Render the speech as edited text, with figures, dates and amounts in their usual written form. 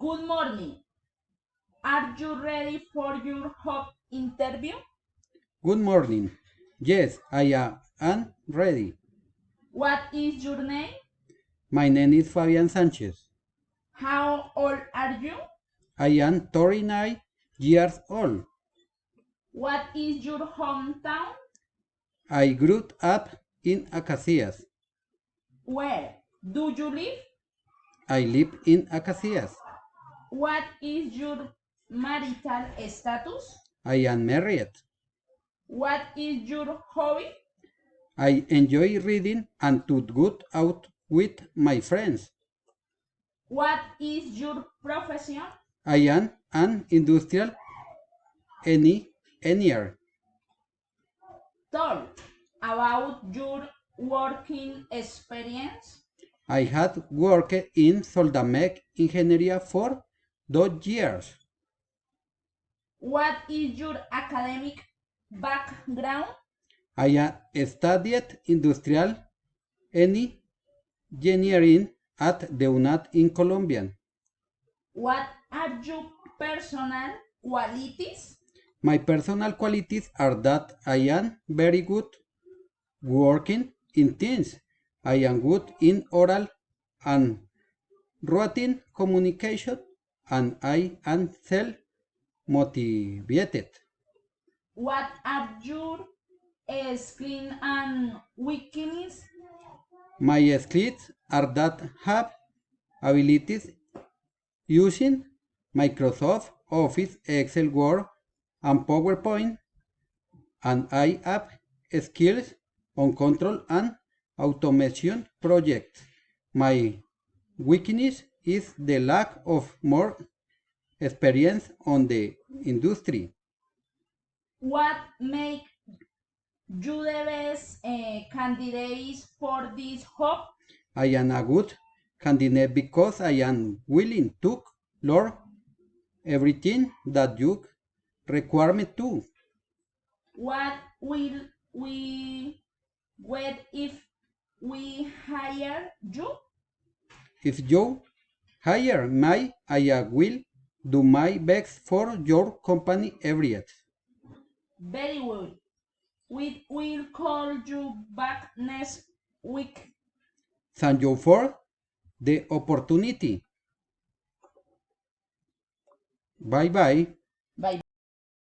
Good morning. Are you ready for your job interview? Good morning. Yes, I am ready. What is your name? My name is Fabian Sanchez. How old are you? I am 39 years old. What is your hometown? I grew up in Acacias. Where do you live? I live in Acacias. What is your marital status? I am married. What is your hobby? I enjoy reading and to go out with my friends. What is your profession? I am an industrial engineer. Talk about your working experience. I had worked in Soldamec Engineering for 2 years. What is your academic background? I studied industrial engineering at the UNAT in Colombia. What are your personal qualities? My personal qualities are that I am very good working in teams. I am good in oral and written communication, and I am self-motivated. What are your strengths and weaknesses? My skills are that have abilities using Microsoft Office, Excel, Word, and PowerPoint, and I have skills on control and automation projects. My weakness is the lack of more experience on the industry. What make you the best candidates for this job? I am a good candidate because I am willing to learn everything that you require me to. What will we get if we hire you? If you hire me, I will do my best for your company every year. Very well. We will call you back next week. Thank you for the opportunity. Bye bye.